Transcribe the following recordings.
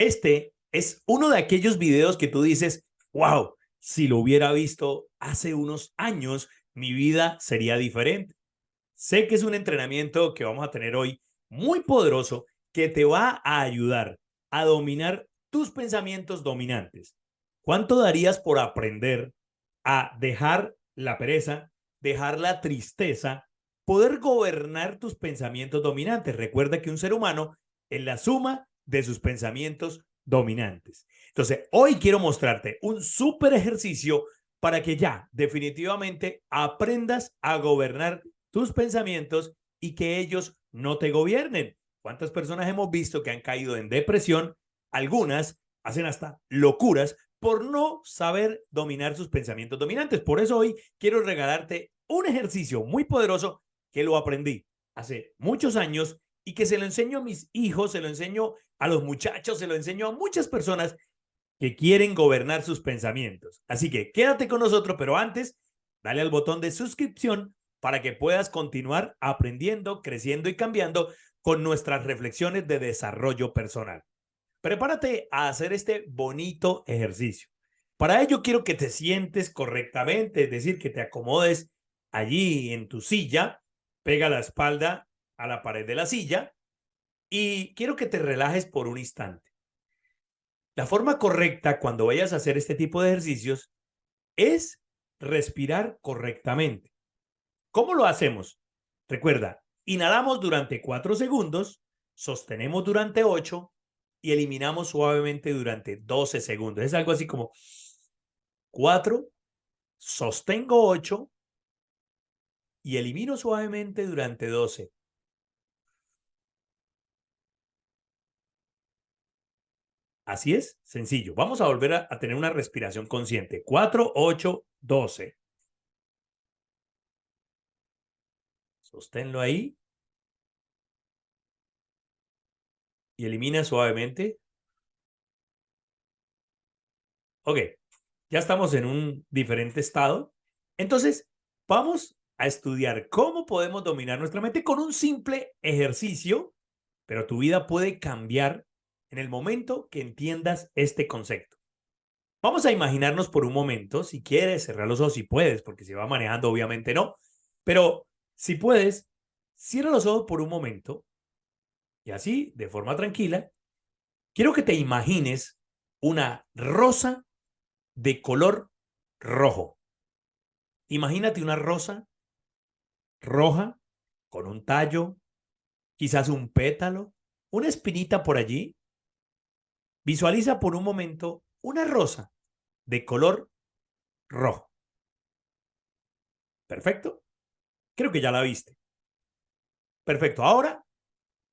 Este es uno de aquellos videos que tú dices, wow, si lo hubiera visto hace unos años, mi vida sería diferente. Sé que es un entrenamiento que vamos a tener hoy muy poderoso que te va a ayudar a dominar tus pensamientos dominantes. ¿Cuánto darías por aprender a dejar la pereza, dejar la tristeza, poder gobernar tus pensamientos dominantes? Recuerda que un ser humano es la suma de sus pensamientos dominantes. Entonces, hoy quiero mostrarte un súper ejercicio para que ya definitivamente aprendas a gobernar tus pensamientos y que ellos no te gobiernen. ¿Cuántas personas hemos visto que han caído en depresión? Algunas hacen hasta locuras por no saber dominar sus pensamientos dominantes. Por eso hoy quiero regalarte un ejercicio muy poderoso que lo aprendí hace muchos años y que se lo enseño a mis hijos, se lo enseño a los muchachos, se lo enseño a muchas personas que quieren gobernar sus pensamientos. Así que quédate con nosotros, pero antes, dale al botón de suscripción para que puedas continuar aprendiendo, creciendo y cambiando con nuestras reflexiones de desarrollo personal. Prepárate a hacer este bonito ejercicio. Para ello quiero que te sientes correctamente, es decir, que te acomodes allí en tu silla, pega la espalda a la pared de la silla y quiero que te relajes por un instante. La forma correcta cuando vayas a hacer este tipo de ejercicios es respirar correctamente. ¿Cómo lo hacemos? Recuerda, inhalamos durante 4 segundos, sostenemos durante 8 y eliminamos suavemente durante 12 segundos. Es algo así como 4, sostengo 8 y elimino suavemente durante 12. Así es, sencillo. Vamos a volver a tener una respiración consciente. 4, 8, 12. Sosténlo ahí y elimina suavemente. Ok, ya estamos en un diferente estado. Entonces, vamos a estudiar cómo podemos dominar nuestra mente con un simple ejercicio, pero tu vida puede cambiar en el momento que entiendas este concepto. Vamos a imaginarnos por un momento, si quieres, cerrar los ojos si puedes, porque si va manejando, obviamente no, pero si puedes, cierra los ojos por un momento y así, de forma tranquila, quiero que te imagines una rosa de color rojo. Imagínate una rosa roja con un tallo, quizás un pétalo, una espinita por allí. Visualiza por un momento una rosa de color rojo. Perfecto. Creo que ya la viste. Perfecto. Ahora,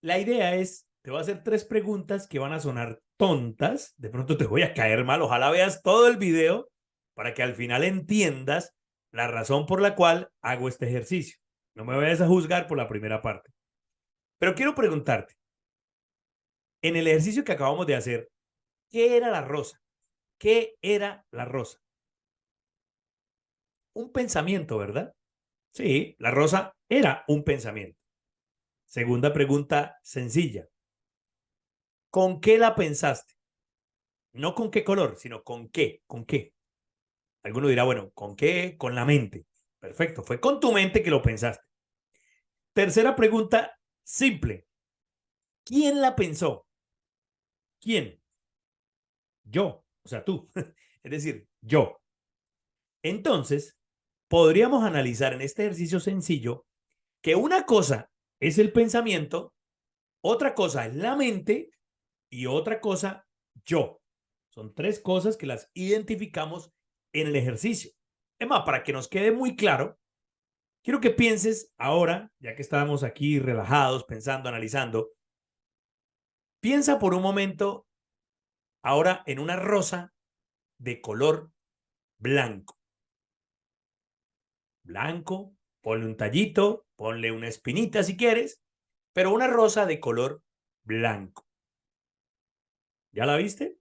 la idea es, te voy a hacer 3 preguntas que van a sonar tontas. De pronto te voy a caer mal. Ojalá veas todo el video para que al final entiendas la razón por la cual hago este ejercicio. No me vayas a juzgar por la primera parte. Pero quiero preguntarte, en el ejercicio que acabamos de hacer, ¿qué era la rosa? ¿Qué era la rosa? Un pensamiento, ¿verdad? Sí, la rosa era un pensamiento. Segunda pregunta sencilla. ¿Con qué la pensaste? No con qué color, sino con qué. ¿Con qué? Alguno dirá, bueno, ¿con qué? Con la mente. Perfecto, fue con tu mente que lo pensaste. Tercera pregunta simple. ¿Quién la pensó? ¿Quién? Yo, o sea, tú. Es decir, yo. Entonces, podríamos analizar en este ejercicio sencillo que una cosa es el pensamiento, otra cosa es la mente y otra cosa yo. Son 3 cosas que las identificamos en el ejercicio. Es más, para que nos quede muy claro, quiero que pienses ahora, ya que estamos aquí relajados, pensando, analizando, piensa por un momento ahora en una rosa de color blanco. Blanco, ponle un tallito, ponle una espinita si quieres, pero una rosa de color blanco. ¿Ya la viste?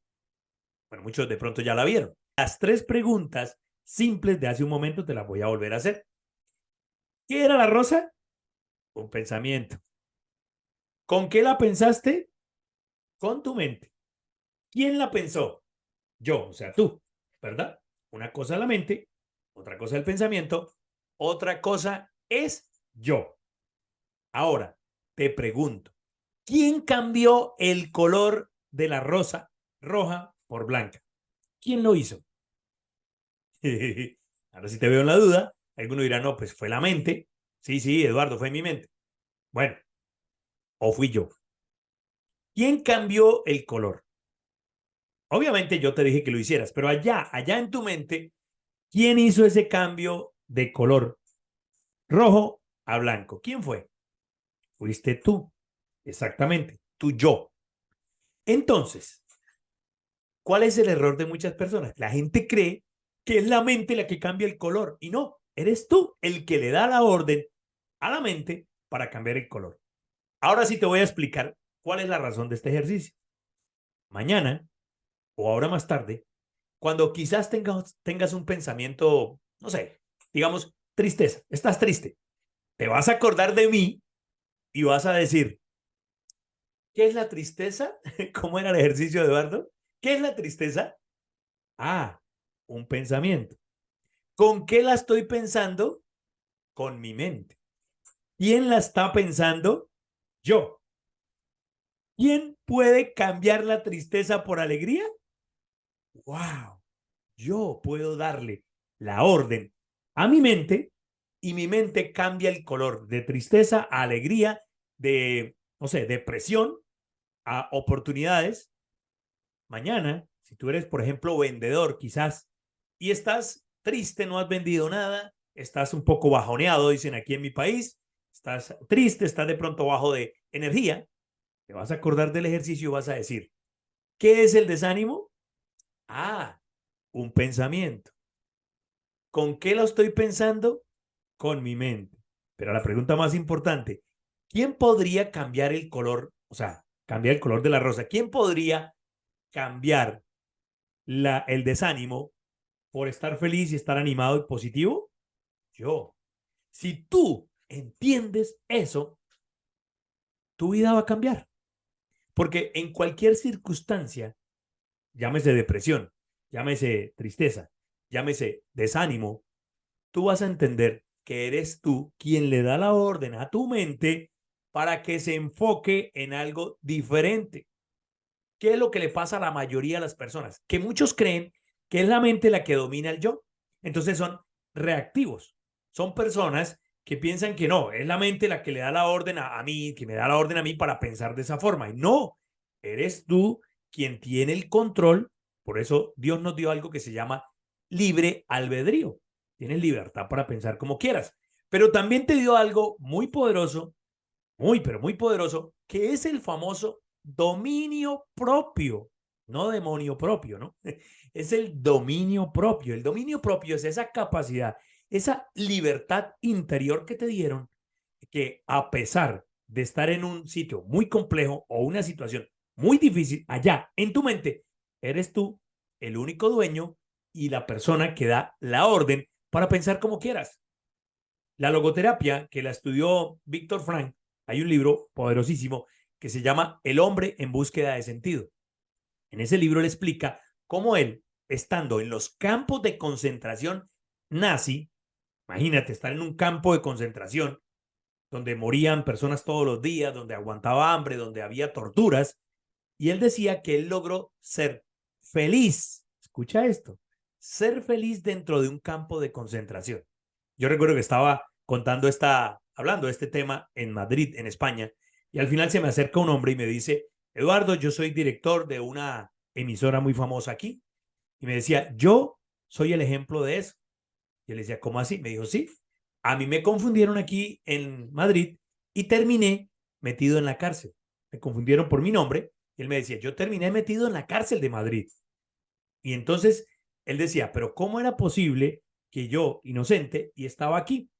Bueno, muchos de pronto ya la vieron. Las 3 preguntas simples de hace un momento te las voy a volver a hacer. ¿Qué era la rosa? Un pensamiento. ¿Con qué la pensaste? Con tu mente. ¿Quién la pensó? Yo, o sea, tú, ¿verdad? Una cosa es la mente, otra cosa es el pensamiento, otra cosa es yo. Ahora, te pregunto, ¿quién cambió el color de la rosa roja por blanca? ¿Quién lo hizo? Ahora si te veo en la duda, alguno dirá, no, pues fue la mente. Sí, sí, Eduardo, fue mi mente. Bueno, o fui yo. ¿Quién cambió el color? Obviamente yo te dije que lo hicieras, pero allá en tu mente, ¿quién hizo ese cambio de color rojo a blanco? ¿Quién fue? Fuiste tú. Exactamente, tu yo. Entonces, ¿cuál es el error de muchas personas? La gente cree que es la mente la que cambia el color y no, eres tú el que le da la orden a la mente para cambiar el color. Ahora sí te voy a explicar cuál es la razón de este ejercicio. Mañana o ahora más tarde, cuando quizás tengas un pensamiento, no sé, digamos, tristeza, estás triste, te vas a acordar de mí y vas a decir, ¿qué es la tristeza? ¿Cómo era el ejercicio, Eduardo? ¿Qué es la tristeza? Ah, un pensamiento. ¿Con qué la estoy pensando? Con mi mente. ¿Quién la está pensando? Yo. ¿Quién puede cambiar la tristeza por alegría? ¡Wow! Yo puedo darle la orden a mi mente y mi mente cambia el color de tristeza a alegría, de, no sé, depresión a oportunidades. Mañana, si tú eres, por ejemplo, vendedor quizás y estás triste, no has vendido nada, estás un poco bajoneado, dicen aquí en mi país, estás triste, estás de pronto bajo de energía, te vas a acordar del ejercicio y vas a decir, ¿qué es el desánimo? Ah, un pensamiento. ¿Con qué lo estoy pensando? Con mi mente. Pero la pregunta más importante, ¿quién podría cambiar el color? O sea, cambiar el color de la rosa. ¿Quién podría cambiar el desánimo por estar feliz y estar animado y positivo? Yo. Si tú entiendes eso, tu vida va a cambiar. Porque en cualquier circunstancia, llámese depresión, llámese tristeza, llámese desánimo, tú vas a entender que eres tú quien le da la orden a tu mente para que se enfoque en algo diferente. ¿Qué es lo que le pasa a la mayoría de las personas? Que muchos creen que es la mente la que domina el yo. Entonces son reactivos. Son personas que piensan que no, es la mente la que le da la orden a mí, que me da la orden a mí para pensar de esa forma. Y no, eres tú quien tiene el control. Por eso Dios nos dio algo que se llama libre albedrío. Tienes libertad para pensar como quieras. Pero también te dio algo muy poderoso, muy, pero muy poderoso, que es el famoso dominio propio, no demonio propio, ¿no? Es el dominio propio. El dominio propio es esa capacidad, esa libertad interior que te dieron, que a pesar de estar en un sitio muy complejo o una situación muy difícil, allá en tu mente, eres tú el único dueño y la persona que da la orden para pensar como quieras. La logoterapia, que la estudió Víctor Frank, hay un libro poderosísimo que se llama El hombre en búsqueda de sentido. En ese libro él explica cómo él, estando en los campos de concentración nazi, imagínate estar en un campo de concentración donde morían personas todos los días, donde aguantaba hambre, donde había torturas, y él decía que él logró ser feliz. Escucha esto, ser feliz dentro de un campo de concentración. Yo recuerdo que estaba hablando de este tema en Madrid, en España, y al final se me acerca un hombre y me dice, Eduardo, yo soy director de una emisora muy famosa aquí. Y me decía, yo soy el ejemplo de eso. Y le decía, ¿cómo así? Me dijo, sí, a mí me confundieron aquí en Madrid y terminé metido en la cárcel. Me confundieron por mi nombre. Y él me decía, yo terminé metido en la cárcel de Madrid. Y entonces él decía, pero ¿cómo era posible que yo, inocente, y estaba aquí?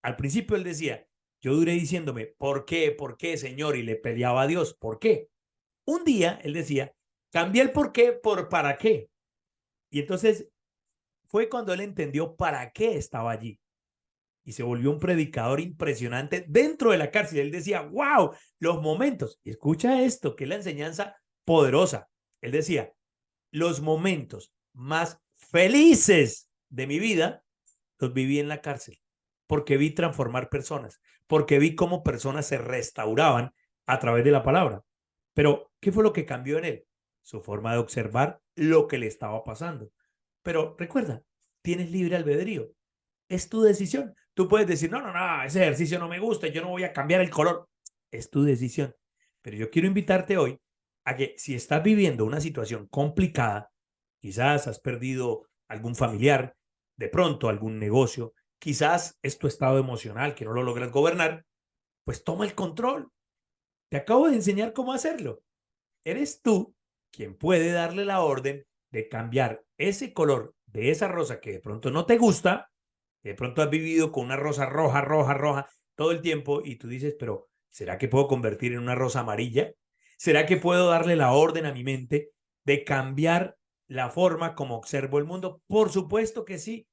Al principio él decía, yo duré diciéndome, por qué, Señor? Y le peleaba a Dios, ¿por qué? Un día él decía, cambié el por qué por para qué. Y entonces fue cuando él entendió para qué estaba allí. Y se volvió un predicador impresionante dentro de la cárcel. Él decía, wow, los momentos. Y escucha esto, que es la enseñanza poderosa. Él decía, los momentos más felices de mi vida los viví en la cárcel, porque vi transformar personas, porque vi cómo personas se restauraban a través de la palabra. Pero, ¿qué fue lo que cambió en él? Su forma de observar lo que le estaba pasando. Pero recuerda, tienes libre albedrío. Es tu decisión. Tú puedes decir, no, no, no, ese ejercicio no me gusta, yo no voy a cambiar el color. Es tu decisión. Pero yo quiero invitarte hoy a que si estás viviendo una situación complicada, quizás has perdido algún familiar, de pronto algún negocio, quizás es tu estado emocional que no lo logras gobernar, pues toma el control. Te acabo de enseñar cómo hacerlo. Eres tú quien puede darle la orden de cambiar ese color de esa rosa que de pronto no te gusta, que de pronto has vivido con una rosa roja, roja, roja todo el tiempo y tú dices, pero ¿será que puedo convertir en una rosa amarilla? ¿Será que puedo darle la orden a mi mente de cambiar la forma como observo el mundo? Por supuesto que sí.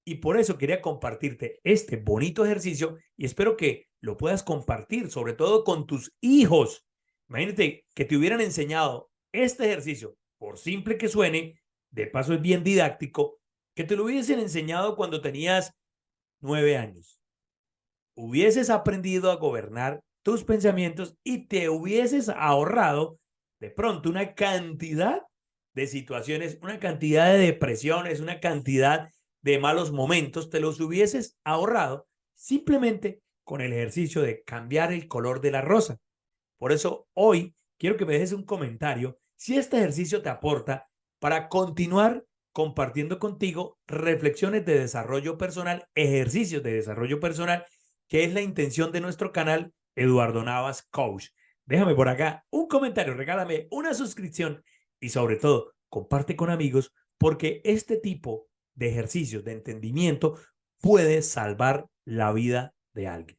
Y por eso quería compartirte este bonito ejercicio y espero que lo puedas compartir, sobre todo con tus hijos. Imagínate que te hubieran enseñado este ejercicio, por simple que suene, de paso es bien didáctico, que te lo hubiesen enseñado cuando tenías 9 años. Hubieses aprendido a gobernar tus pensamientos y te hubieses ahorrado de pronto una cantidad de situaciones, una cantidad de depresiones, una cantidad de malos momentos, te los hubieses ahorrado simplemente con el ejercicio de cambiar el color de la rosa. Por eso hoy quiero que me dejes un comentario si este ejercicio te aporta para continuar compartiendo contigo reflexiones de desarrollo personal, ejercicios de desarrollo personal, que es la intención de nuestro canal Eduardo Navas Coach. Déjame por acá un comentario, regálame una suscripción y sobre todo comparte con amigos porque este tipo de ejercicios de entendimiento puede salvar la vida de alguien.